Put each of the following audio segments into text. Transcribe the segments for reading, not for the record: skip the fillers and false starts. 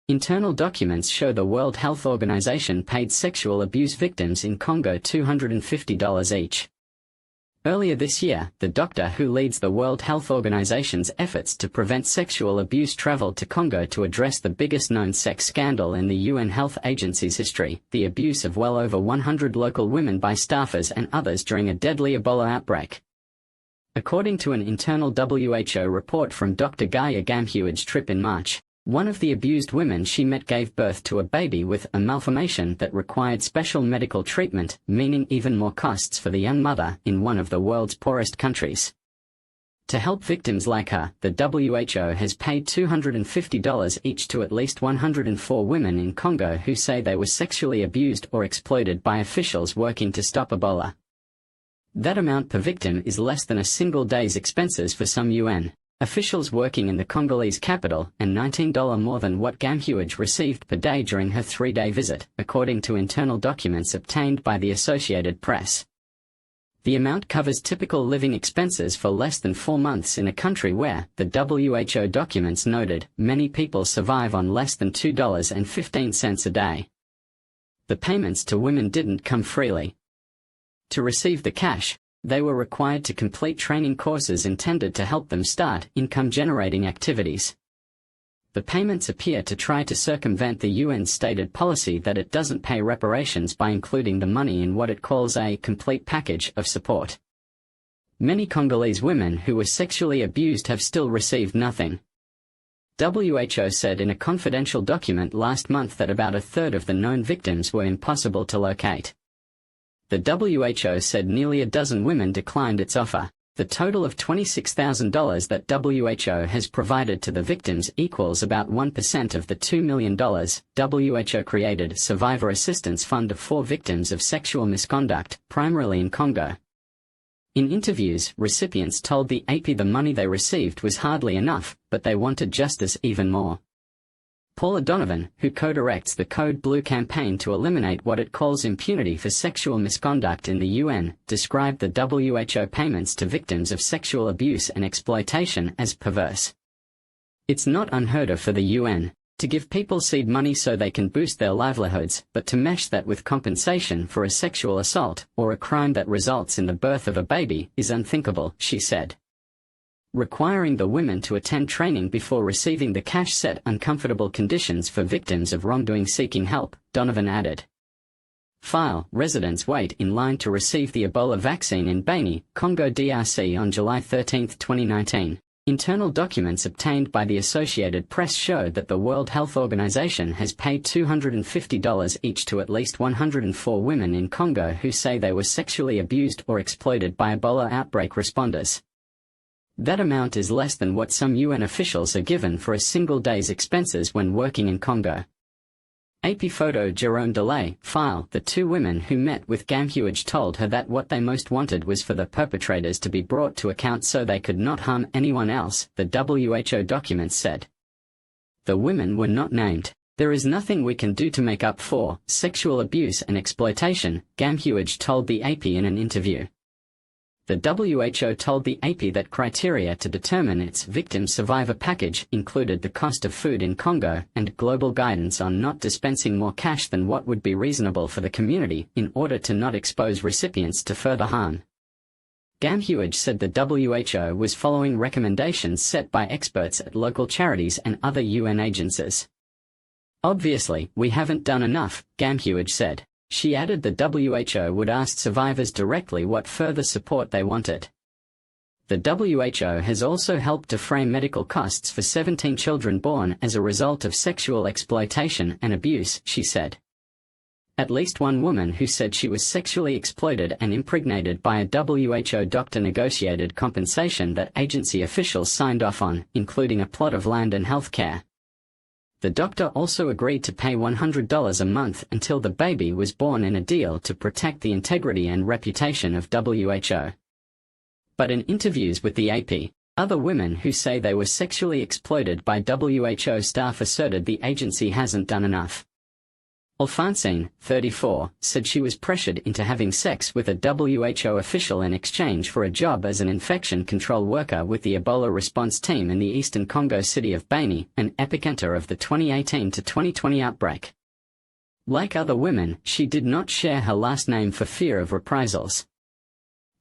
Internal documents show the World Health Organization paid sexual abuse victims in Congo $250 each. Earlier this year, the doctor who leads the World Health Organization's efforts to prevent sexual abuse traveled to Congo to address the biggest known sex scandal in the UN Health Agency's history, the abuse of well over 100 local women by staffers and others during a deadly Ebola outbreak. According to an internal WHO report from Dr. Gaia Gamhuaj's trip in March, one of the abused women she met gave birth to a baby with a malformation that required special medical treatment, meaning even more costs for the young mother in one of the world's poorest countries. To help victims like her, the WHO has paid $250 each to at least 104 women in Congo who say they were sexually abused or exploited by officials working to stop Ebola. That amount per victim is less than a single day's expenses for some UN officials working in the Congolese capital, and $19 more than what Gamhuaj received per day during her 3-day visit, according to internal documents obtained by the Associated Press. The amount covers typical living expenses for less than 4 months in a country where, the WHO documents noted, many people survive on less than $2.15 a day. The payments to women didn't come freely. To receive the cash, they were required to complete training courses intended to help them start income-generating activities. The payments appear to try to circumvent the UN's stated policy that it doesn't pay reparations by including the money in what it calls a complete package of support. Many Congolese women who were sexually abused have still received nothing. WHO said in a confidential document last month that about a third of the known victims were impossible to locate. The WHO said nearly a dozen women declined its offer. The total of $26,000 that WHO has provided to the victims equals about 1% of the $2 million WHO-created Survivor Assistance Fund for victims of sexual misconduct, primarily in Congo. In interviews, recipients told the AP the money they received was hardly enough, but they wanted justice even more. Paula Donovan, who co-directs the Code Blue campaign to eliminate what it calls impunity for sexual misconduct in the UN, described the WHO payments to victims of sexual abuse and exploitation as perverse. It's not unheard of for the UN to give people seed money so they can boost their livelihoods, but to mesh that with compensation for a sexual assault or a crime that results in the birth of a baby is unthinkable, she said. Requiring the women to attend training before receiving the cash set uncomfortable conditions for victims of wrongdoing seeking help, Donovan added. Residents wait in line to receive the Ebola vaccine in Beni, Congo DRC on July 13, 2019. Internal documents obtained by the Associated Press show that the World Health Organization has paid $250 each to at least 104 women in Congo who say they were sexually abused or exploited by Ebola outbreak responders. That amount is less than what some UN officials are given for a single day's expenses when working in Congo. AP photo Jerome Delay, the 2 women who met with Gamhuaj told her that what they most wanted was for the perpetrators to be brought to account so they could not harm anyone else, the WHO documents said. The women were not named. There is nothing we can do to make up for sexual abuse and exploitation, Gamhuaj told the AP in an interview. The WHO told the AP that criteria to determine its victim survivor package included the cost of food in Congo and global guidance on not dispensing more cash than what would be reasonable for the community in order to not expose recipients to further harm. Gamhuaj said the WHO was following recommendations set by experts at local charities and other UN agencies. Obviously, we haven't done enough, Gamhuaj said. She added the WHO would ask survivors directly what further support they wanted. The WHO has also helped defray medical costs for 17 children born as a result of sexual exploitation and abuse, she said. At least one woman who said she was sexually exploited and impregnated by a WHO doctor negotiated compensation that agency officials signed off on, including a plot of land and health care. The doctor also agreed to pay $100 a month until the baby was born in a deal to protect the integrity and reputation of WHO. But in interviews with the AP, other women who say they were sexually exploited by WHO staff asserted the agency hasn't done enough. Alphonsine, 34, said she was pressured into having sex with a WHO official in exchange for a job as an infection control worker with the Ebola response team in the eastern Congo city of Beni, an epicenter of the 2018 to 2020 outbreak. Like other women, she did not share her last name for fear of reprisals.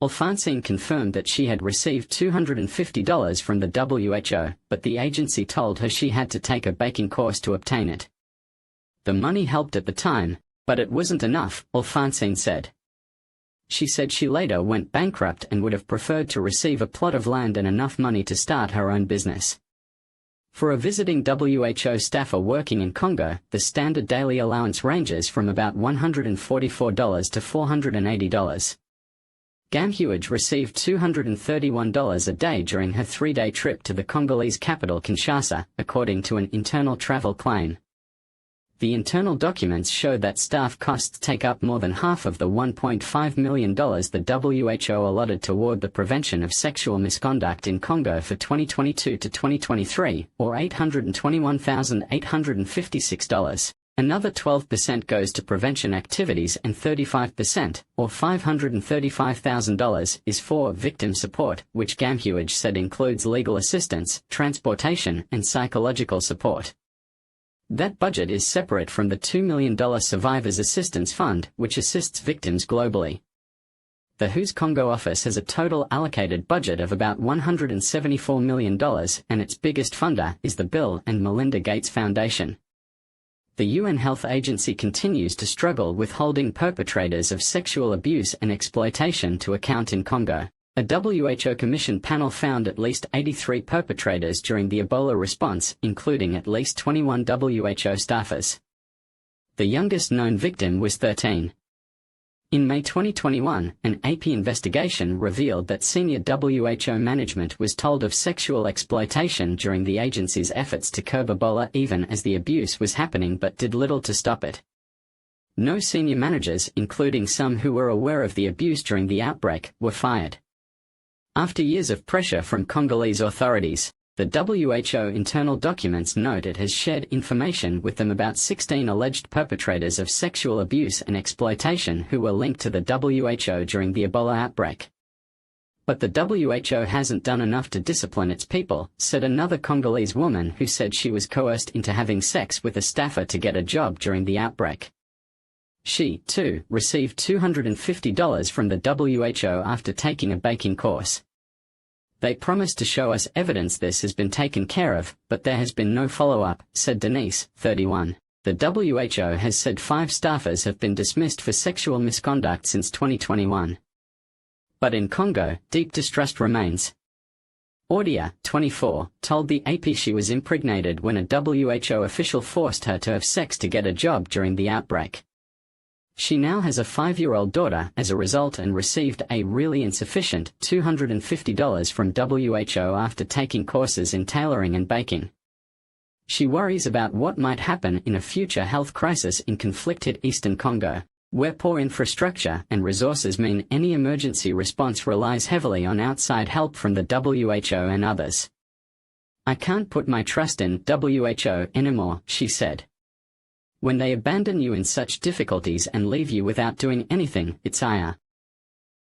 Alphonsine confirmed that she had received $250 from the WHO, but the agency told her she had to take a baking course to obtain it. The money helped at the time, but it wasn't enough, Alphonsine said. She said she later went bankrupt and would have preferred to receive a plot of land and enough money to start her own business. For a visiting WHO staffer working in Congo, the standard daily allowance ranges from about $144 to $480. Gamhuage received $231 a day during her 3-day trip to the Congolese capital Kinshasa, according to an internal travel claim. The internal documents show that staff costs take up more than half of the $1.5 million the WHO allotted toward the prevention of sexual misconduct in Congo for 2022 to 2023, or $821,856. Another 12% goes to prevention activities and 35%, or $535,000, is for victim support, which Gamhuage said includes legal assistance, transportation, and psychological support. That budget is separate from the $2 million Survivors Assistance Fund, which assists victims globally. The WHO's Congo office has a total allocated budget of about $174 million, and its biggest funder is the Bill and Melinda Gates Foundation. The UN Health Agency continues to struggle with holding perpetrators of sexual abuse and exploitation to account in Congo. A WHO Commission panel found at least 83 perpetrators during the Ebola response, including at least 21 WHO staffers. The youngest known victim was 13. In May 2021, an AP investigation revealed that senior WHO management was told of sexual exploitation during the agency's efforts to curb Ebola even as the abuse was happening, but did little to stop it. No senior managers, including some who were aware of the abuse during the outbreak, were fired. After years of pressure from Congolese authorities, the WHO internal documents note it has shared information with them about 16 alleged perpetrators of sexual abuse and exploitation who were linked to the WHO during the Ebola outbreak. But the WHO hasn't done enough to discipline its people, said another Congolese woman who said she was coerced into having sex with a staffer to get a job during the outbreak. She, too, received $250 from the WHO after taking a baking course. They promised to show us evidence this has been taken care of, but there has been no follow-up, said Denise, 31. The WHO has said 5 staffers have been dismissed for sexual misconduct since 2021. But in Congo, deep distrust remains. Audia, 24, told the AP she was impregnated when a WHO official forced her to have sex to get a job during the outbreak. She now has a 5-year-old daughter as a result and received a really insufficient $250 from WHO after taking courses in tailoring and baking. She worries about what might happen in a future health crisis in conflicted eastern Congo, where poor infrastructure and resources mean any emergency response relies heavily on outside help from the WHO and others. I can't put my trust in WHO anymore, she said. When they abandon you in such difficulties and leave you without doing anything, it's ire.